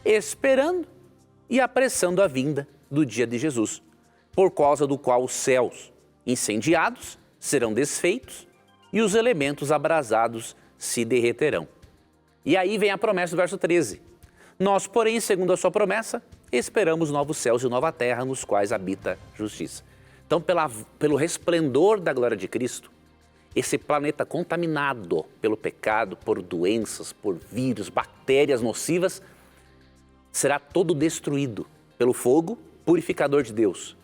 esperando e apressando a vinda do dia de Jesus, por causa do qual os céus, incendiados, serão desfeitos e os elementos abrasados se derreterão. E aí vem a promessa do verso 13. Nós, porém, segundo a sua promessa, esperamos novos céus e nova terra nos quais habita justiça. Então, pelo resplendor da glória de Cristo, esse planeta contaminado pelo pecado, por doenças, por vírus, bactérias nocivas, será todo destruído pelo fogo purificador de Deus.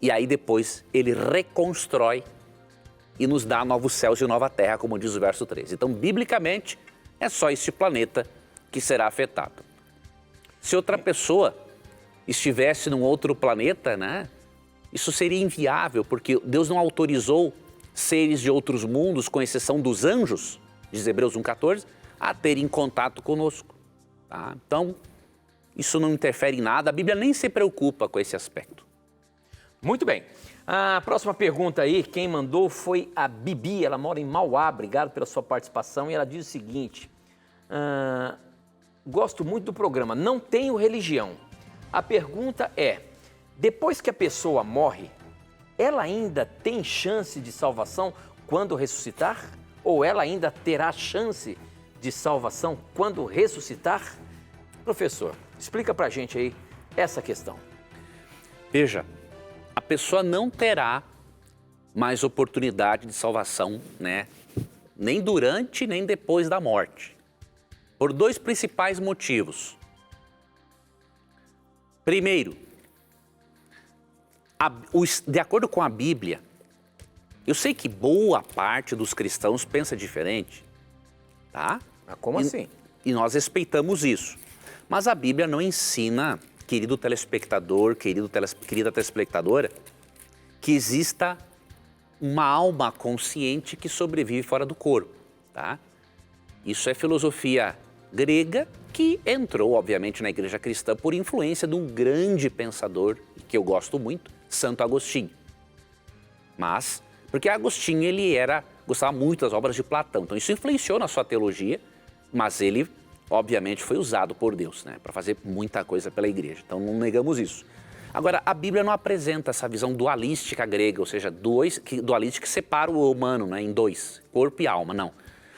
E aí depois ele reconstrói e nos dá novos céus e nova terra, como diz o verso 13. Então, biblicamente, é só este planeta que será afetado. Se outra pessoa estivesse num outro planeta, né, isso seria inviável, porque Deus não autorizou seres de outros mundos, com exceção dos anjos, diz Hebreus 1,14, a terem contato conosco. Tá? Então, isso não interfere em nada, a Bíblia nem se preocupa com esse aspecto. Muito bem. A próxima pergunta aí, quem mandou foi a Bibi, ela mora em Mauá, obrigado pela sua participação, e ela diz o seguinte, gosto muito do programa, não tenho religião. A pergunta é, depois que a pessoa morre, ela ainda tem chance de salvação quando ressuscitar? Ou ela ainda terá chance de salvação quando ressuscitar? Professor, explica pra gente aí essa questão. Veja, a pessoa não terá mais oportunidade de salvação, né? Nem durante, nem depois da morte. Por dois principais motivos. Primeiro, de acordo com a Bíblia, eu sei que boa parte dos cristãos pensa diferente, tá? Mas como assim? E nós respeitamos isso. Mas a Bíblia não ensina, querido telespectador, querida telespectadora, que exista uma alma consciente que sobrevive fora do corpo, tá? Isso é filosofia grega que entrou, obviamente, na igreja cristã por influência de um grande pensador, que eu gosto muito, Santo Agostinho. Mas, porque Agostinho, ele gostava muito das obras de Platão, então isso influenciou na sua teologia, mas ele, obviamente, foi usado por Deus, né, para fazer muita coisa pela igreja, então não negamos isso. Agora, a Bíblia não apresenta essa visão dualística grega, ou seja, dualística que separa o humano, né, em dois, corpo e alma, não.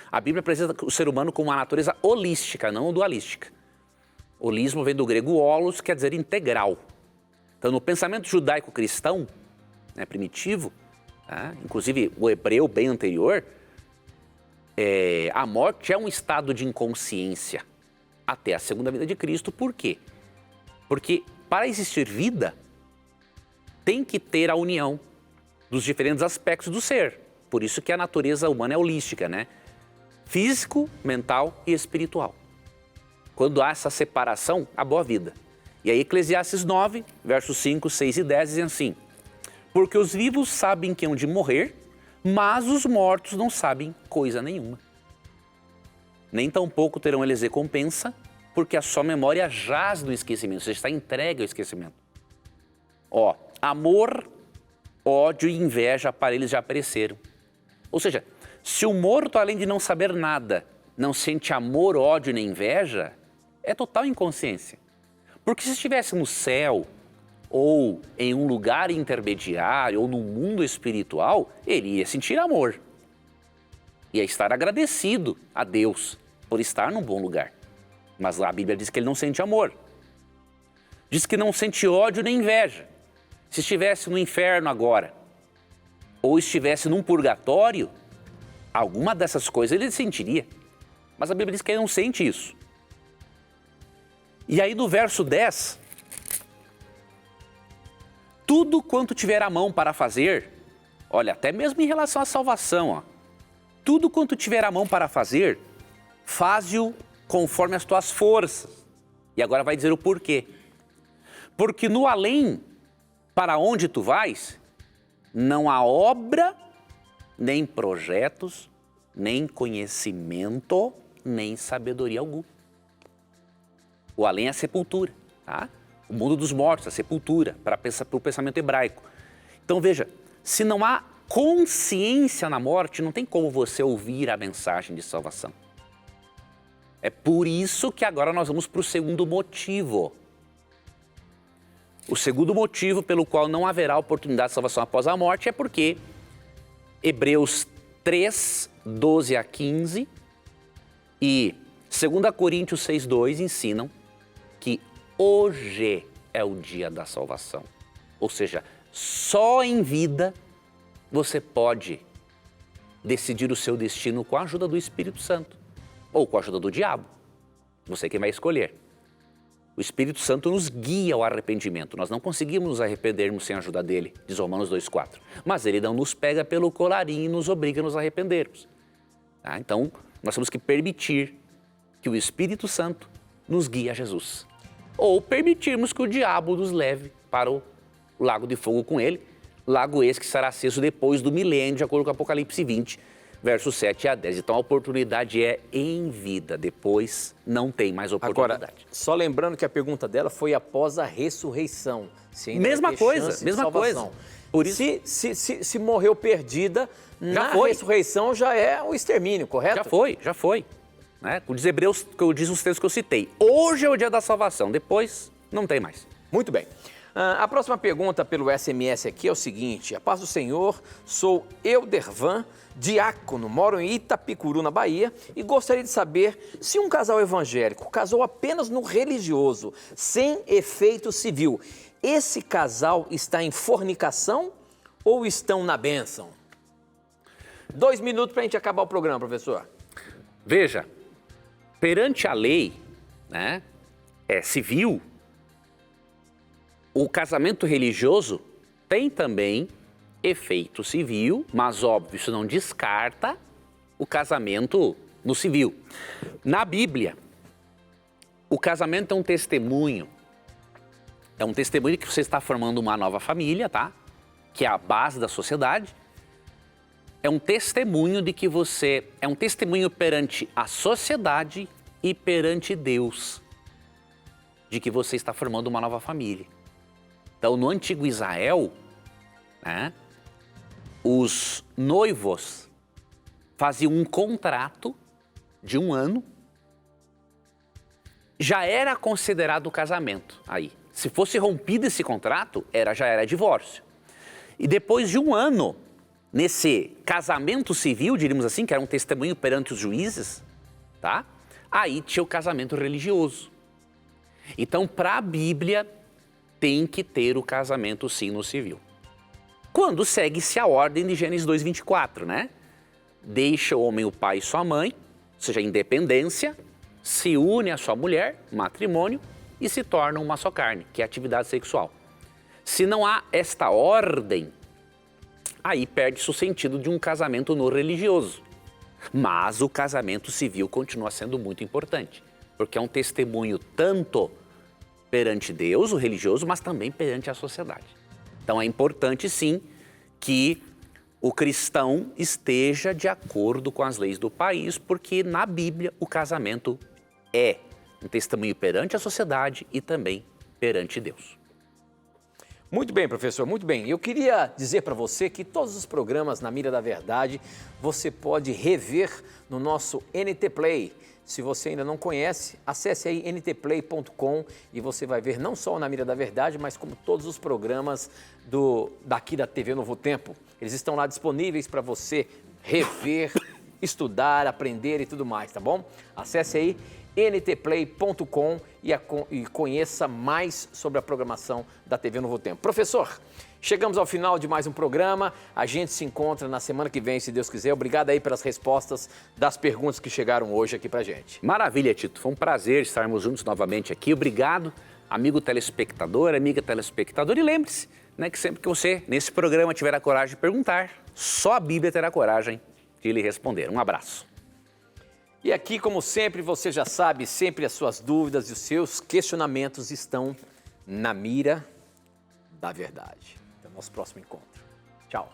A Bíblia apresenta o ser humano como uma natureza holística, não dualística. Holismo vem do grego holos, quer dizer integral. Então, no pensamento judaico-cristão, né, primitivo, tá, inclusive o hebreu bem anterior, a morte é um estado de inconsciência até a segunda vinda de Cristo. Por quê? Porque para existir vida, tem que ter a união dos diferentes aspectos do ser. Por isso que a natureza humana é holística, né? Físico, mental e espiritual. Quando há essa separação, acabou a vida. E aí Eclesiastes 9, versos 5, 6 e 10 dizem assim, porque os vivos sabem que hão de morrer, mas os mortos não sabem coisa nenhuma. Nem tampouco terão eles recompensa, porque a sua memória jaz no esquecimento, você está entregue ao esquecimento. Amor, ódio e inveja para eles já apareceram. Ou seja, se o morto, além de não saber nada, não sente amor, ódio nem inveja, é total inconsciência. Porque se estivesse no céu, ou em um lugar intermediário, ou no mundo espiritual, ele ia sentir amor. Ia estar agradecido a Deus por estar num bom lugar. Mas lá a Bíblia diz que ele não sente amor. Diz que não sente ódio nem inveja. Se estivesse no inferno agora, ou estivesse num purgatório, alguma dessas coisas ele sentiria. Mas a Bíblia diz que ele não sente isso. E aí no verso 10, tudo quanto tiver a mão para fazer, olha, até mesmo em relação à salvação, tudo quanto tiver a mão para fazer, faze-o conforme as tuas forças. E agora vai dizer o porquê. Porque no além, para onde tu vais, não há obra, nem projetos, nem conhecimento, nem sabedoria alguma. O além é a sepultura, tá? O mundo dos mortos, a sepultura, para o pensamento hebraico. Então veja, se não há consciência na morte, não tem como você ouvir a mensagem de salvação. É por isso que agora nós vamos para o segundo motivo. O segundo motivo pelo qual não haverá oportunidade de salvação após a morte é porque Hebreus 3, 12 a 15 e 2 Coríntios 6, 2 ensinam que hoje é o dia da salvação. Ou seja, só em vida você pode decidir o seu destino com a ajuda do Espírito Santo ou com a ajuda do diabo. Você que vai escolher. O Espírito Santo nos guia ao arrependimento. Nós não conseguimos nos arrependermos sem a ajuda dele, diz Romanos 2,4. Mas ele não nos pega pelo colarinho e nos obriga a nos arrependermos. Tá? Então, nós temos que permitir que o Espírito Santo nos guie a Jesus. Ou permitirmos que o diabo nos leve para o lago de fogo com ele, lago esse que será aceso depois do milênio, de acordo com Apocalipse 20, versos 7 a 10. Então a oportunidade é em vida, depois não tem mais oportunidade. Agora, só lembrando que a pergunta dela foi após a ressurreição. Se ainda Mesma vai ter coisa, chance de mesma salvação. coisa. Por isso, Se morreu perdida, na ressurreição já é o extermínio, correto? já foi. Né? Diz Hebreus, diz os textos que eu citei. Hoje é o dia da salvação, depois não tem mais. Muito bem. A próxima pergunta pelo SMS aqui é o seguinte: a paz do Senhor, sou Eudervan, diácono, moro em Itapicuru, na Bahia, e gostaria de saber se um casal evangélico casou apenas no religioso, sem efeito civil, esse casal está em fornicação ou estão na bênção? 2 minutos para a gente acabar o programa, professor. Veja, perante a lei, né, civil, o casamento religioso tem também efeito civil, mas óbvio, isso não descarta o casamento no civil. Na Bíblia, o casamento é um testemunho. É um testemunho que você está formando uma nova família, tá? Que é a base da sociedade. É um testemunho de que você... É um testemunho perante a sociedade e perante Deus. De que você está formando uma nova família. Então, no antigo Israel, né, os noivos faziam um contrato de 1 ano. Já era considerado casamento aí. Se fosse rompido esse contrato, já era divórcio. E depois de 1 ano, nesse casamento civil, diríamos assim, que era um testemunho perante os juízes, tá? Aí tinha o casamento religioso. Então, para a Bíblia, tem que ter o casamento sim no civil. Quando segue-se a ordem de Gênesis 2:24, né? Deixa o homem o pai e sua mãe, ou seja, independência, se une à sua mulher, matrimônio, e se tornam uma só carne, que é a atividade sexual. Se não há esta ordem, aí perde-se o sentido de um casamento no religioso. Mas o casamento civil continua sendo muito importante, porque é um testemunho tanto perante Deus, o religioso, mas também perante a sociedade. Então é importante sim que o cristão esteja de acordo com as leis do país, porque na Bíblia o casamento é um testemunho perante a sociedade e também perante Deus. Muito bem, professor, muito bem. Eu queria dizer para você que todos os programas na Mira da Verdade você pode rever no nosso NT Play. Se você ainda não conhece, acesse aí ntplay.com e você vai ver não só o Na Mira da Verdade, mas como todos os programas daqui da TV Novo Tempo. Eles estão lá disponíveis para você rever, estudar, aprender e tudo mais, tá bom? Acesse aí ntplay.com e conheça mais sobre a programação da TV Novo Tempo. Professor, chegamos ao final de mais um programa. A gente se encontra na semana que vem, se Deus quiser. Obrigado aí pelas respostas das perguntas que chegaram hoje aqui pra gente. Maravilha, Tito. Foi um prazer estarmos juntos novamente aqui. Obrigado, amigo telespectador, amiga telespectadora. E lembre-se, né, que sempre que você, nesse programa, tiver a coragem de perguntar, só a Bíblia terá coragem de lhe responder. Um abraço. E aqui, como sempre, você já sabe, sempre as suas dúvidas e os seus questionamentos estão na Mira da Verdade. Até o nosso próximo encontro. Tchau.